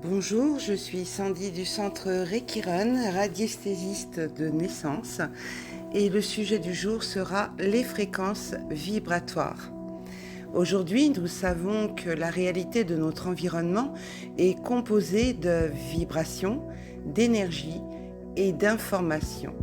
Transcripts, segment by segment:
Bonjour, je suis Sandy du centre Reikiron, radiesthésiste de naissance, et le sujet du jour sera les fréquences vibratoires. Aujourd'hui, nous savons que la réalité de notre environnement est composée de vibrations, d'énergie et d'informations,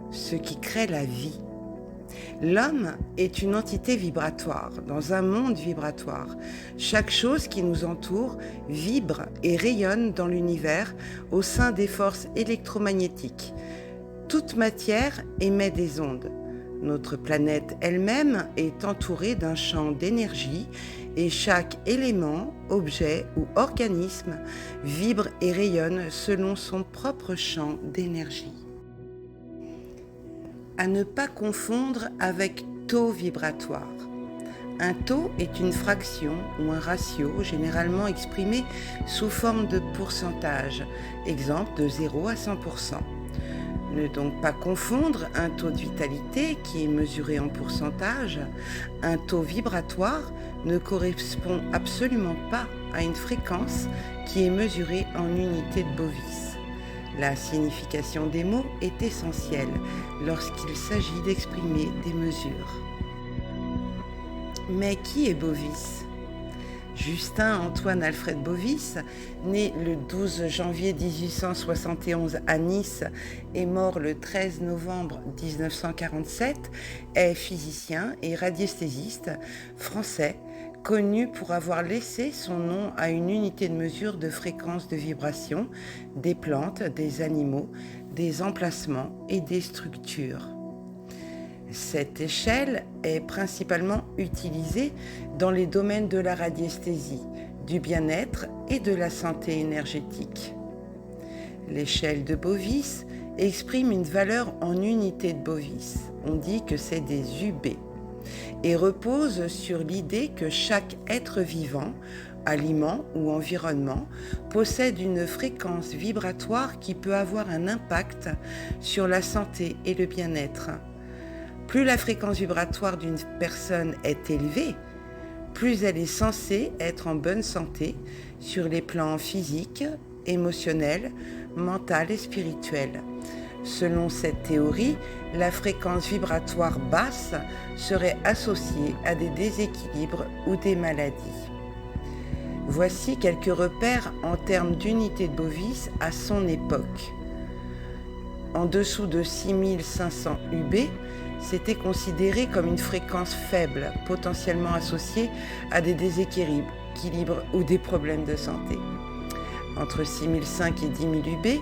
ce qui crée la vie. L'homme est une entité vibratoire, dans un monde vibratoire. Chaque chose qui nous entoure vibre et rayonne dans l'univers au sein des forces électromagnétiques. Toute matière émet des ondes. Notre planète elle-même est entourée d'un champ d'énergie et chaque élément, objet ou organisme vibre et rayonne selon son propre champ d'énergie. À ne pas confondre avec taux vibratoire. Un taux est une fraction ou un ratio généralement exprimé sous forme de pourcentage, exemple de 0 à 100%. Ne donc pas confondre un taux de vitalité qui est mesuré en pourcentage. Un taux vibratoire ne correspond absolument pas à une fréquence qui est mesurée en unité de Bovis. La signification des mots est essentielle lorsqu'il s'agit d'exprimer des mesures. Mais qui est Bovis ? Justin Antoine Alfred Bovis, né le 12 janvier 1871 à Nice et mort le 13 novembre 1947, est physicien et radiesthésiste français, connu pour avoir laissé son nom à une unité de mesure de fréquence de vibration des plantes, des animaux, des emplacements et des structures. Cette échelle est principalement utilisée dans les domaines de la radiesthésie, du bien-être et de la santé énergétique. L'échelle de Bovis exprime une valeur en unité de Bovis. On dit que c'est des UB et repose sur l'idée que chaque être vivant, aliment ou environnement, possède une fréquence vibratoire qui peut avoir un impact sur la santé et le bien-être. Plus la fréquence vibratoire d'une personne est élevée, plus elle est censée être en bonne santé sur les plans physiques, émotionnels, mental et spirituel. Selon cette théorie, la fréquence vibratoire basse serait associée à des déséquilibres ou des maladies. Voici quelques repères en termes d'unité de Bovis à son époque. En dessous de 6500 UB, c'était considéré comme une fréquence faible, potentiellement associée à des déséquilibres ou des problèmes de santé. Entre 6005 et 10 000 UB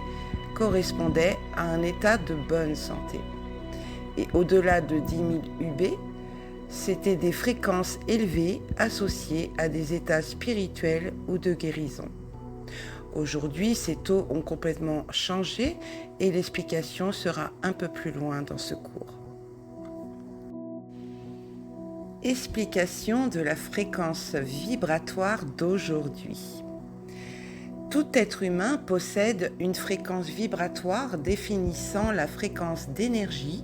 correspondait à un état de bonne santé. Et au-delà de 10 000 UB, c'était des fréquences élevées associées à des états spirituels ou de guérison. Aujourd'hui, ces taux ont complètement changé et l'explication sera un peu plus loin dans ce cours. Explication de la fréquence vibratoire d'aujourd'hui. Tout être humain possède une fréquence vibratoire définissant la fréquence d'énergie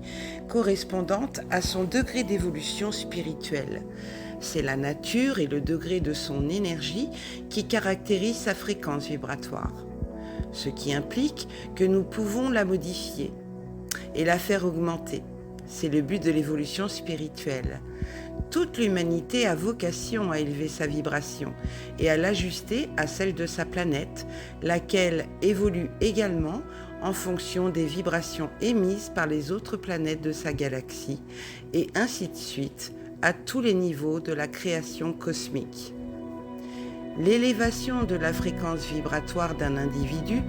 correspondante à son degré d'évolution spirituelle. C'est la nature et le degré de son énergie qui caractérisent sa fréquence vibratoire, ce qui implique que nous pouvons la modifier et la faire augmenter. C'est le but de l'évolution spirituelle. Toute l'humanité a vocation à élever sa vibration et à l'ajuster à celle de sa planète, laquelle évolue également en fonction des vibrations émises par les autres planètes de sa galaxie, et ainsi de suite, à tous les niveaux de la création cosmique. L'élévation de la fréquence vibratoire d'un individu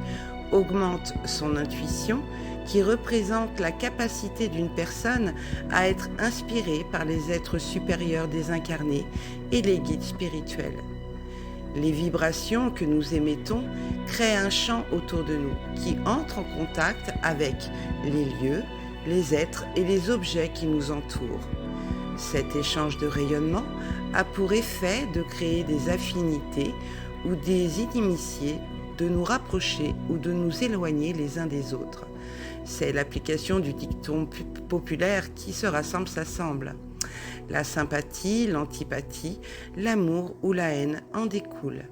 augmente son intuition, qui représente la capacité d'une personne à être inspirée par les êtres supérieurs désincarnés et les guides spirituels. Les vibrations que nous émettons créent un champ autour de nous qui entre en contact avec les lieux, les êtres et les objets qui nous entourent. Cet échange de rayonnement a pour effet de créer des affinités ou des inimitiés, de nous rapprocher ou de nous éloigner les uns des autres. C'est l'application du dicton populaire « qui se rassemble s'assemble ». La sympathie, l'antipathie, l'amour ou la haine en découlent.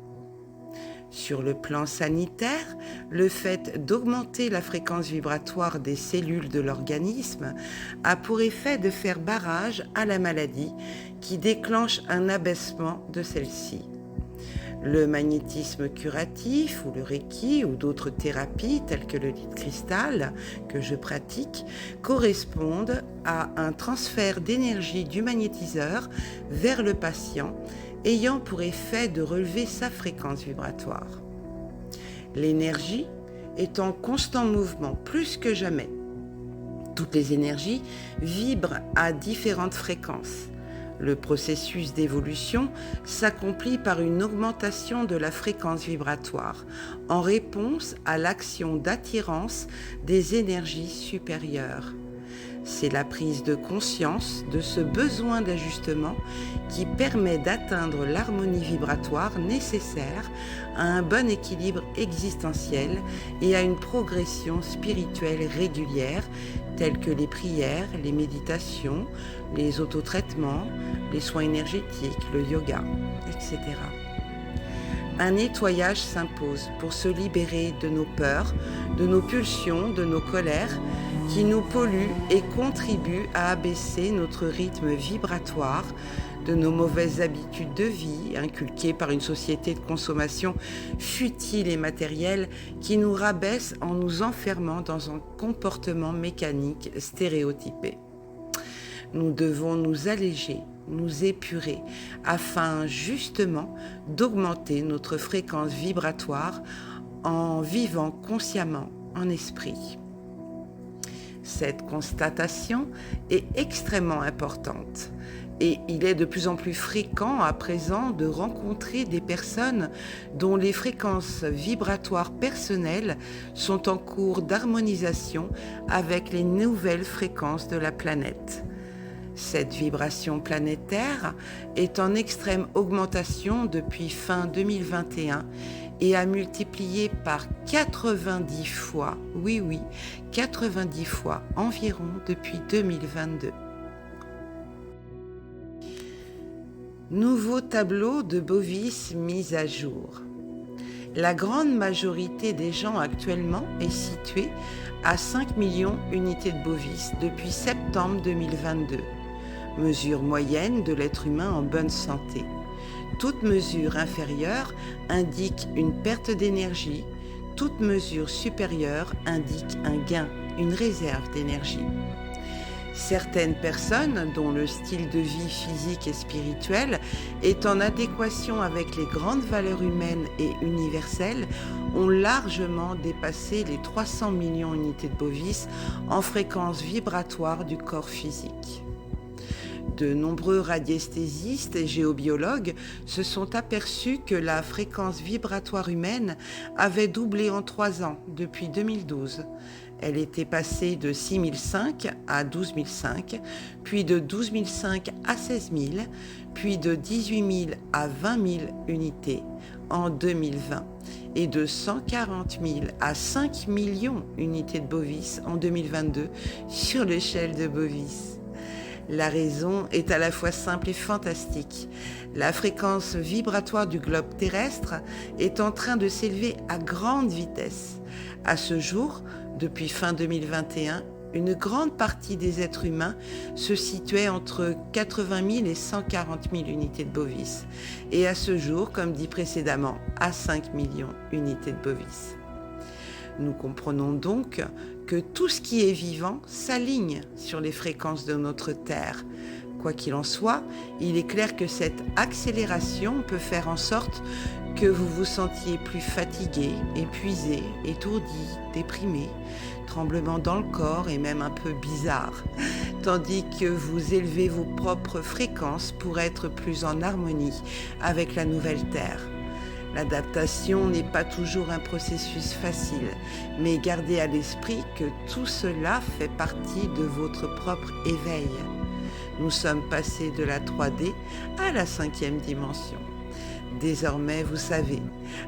Sur le plan sanitaire, le fait d'augmenter la fréquence vibratoire des cellules de l'organisme a pour effet de faire barrage à la maladie qui déclenche un abaissement de celle-ci. Le magnétisme curatif ou le Reiki ou d'autres thérapies telles que le lit de cristal que je pratique correspondent à un transfert d'énergie du magnétiseur vers le patient ayant pour effet de relever sa fréquence vibratoire. L'énergie est en constant mouvement plus que jamais. Toutes les énergies vibrent à différentes fréquences. Le processus d'évolution s'accomplit par une augmentation de la fréquence vibratoire en réponse à l'action d'attirance des énergies supérieures. C'est la prise de conscience de ce besoin d'ajustement qui permet d'atteindre l'harmonie vibratoire nécessaire à un bon équilibre existentiel et à une progression spirituelle régulière telles que les prières, les méditations, les autotraitements, les soins énergétiques, le yoga, etc. Un nettoyage s'impose pour se libérer de nos peurs, de nos pulsions, de nos colères qui nous polluent et contribuent à abaisser notre rythme vibratoire, de nos mauvaises habitudes de vie inculquées par une société de consommation futile et matérielle qui nous rabaisse en nous enfermant dans un comportement mécanique stéréotypé. Nous devons nous alléger, nous épurer, afin justement d'augmenter notre fréquence vibratoire en vivant consciemment en esprit. Cette constatation est extrêmement importante et il est de plus en plus fréquent à présent de rencontrer des personnes dont les fréquences vibratoires personnelles sont en cours d'harmonisation avec les nouvelles fréquences de la planète. Cette vibration planétaire est en extrême augmentation depuis fin 2021 et a multiplié par 90 fois, 90 fois environ depuis 2022. Nouveau tableau de Bovis mis à jour. La grande majorité des gens actuellement est située à 5 millions unités de bovis depuis septembre 2022. Mesure moyenne de l'être humain en bonne santé. Toute mesure inférieure indique une perte d'énergie, toute mesure supérieure indique un gain, une réserve d'énergie. Certaines personnes, dont le style de vie physique et spirituel est en adéquation avec les grandes valeurs humaines et universelles, ont largement dépassé les 300 millions d'unités de bovis en fréquence vibratoire du corps physique. De nombreux radiesthésistes et géobiologues se sont aperçus que la fréquence vibratoire humaine avait doublé en 3 ans, depuis 2012. Elle était passée de 6005 à 12005, puis de 12005 à 16000, puis de 18000 à 20 000 unités en 2020 et de 140 000 à 5 millions d'unités de bovis en 2022 sur l'échelle de Bovis. La raison est à la fois simple et fantastique. La fréquence vibratoire du globe terrestre est en train de s'élever à grande vitesse. À ce jour, depuis fin 2021, une grande partie des êtres humains se situait entre 80 000 et 140 000 unités de bovis. Et à ce jour, comme dit précédemment, à 5 millions d'unités de bovis. Nous comprenons donc que tout ce qui est vivant s'aligne sur les fréquences de notre Terre. Quoi qu'il en soit, il est clair que cette accélération peut faire en sorte que vous vous sentiez plus fatigué, épuisé, étourdi, déprimé, tremblement dans le corps et même un peu bizarre, tandis que vous élevez vos propres fréquences pour être plus en harmonie avec la nouvelle Terre. L'adaptation n'est pas toujours un processus facile, mais gardez à l'esprit que tout cela fait partie de votre propre éveil. Nous sommes passés de la 3D à la 5e dimension. Désormais, vous savez.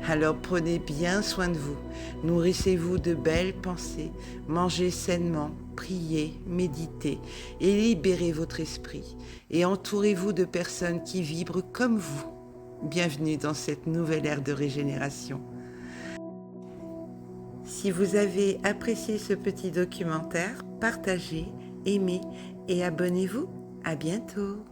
Alors prenez bien soin de vous. Nourrissez-vous de belles pensées. Mangez sainement, priez, méditez et libérez votre esprit. Et entourez-vous de personnes qui vibrent comme vous. Bienvenue dans cette nouvelle ère de régénération. Si vous avez apprécié ce petit documentaire, partagez, aimez et abonnez-vous. À bientôt.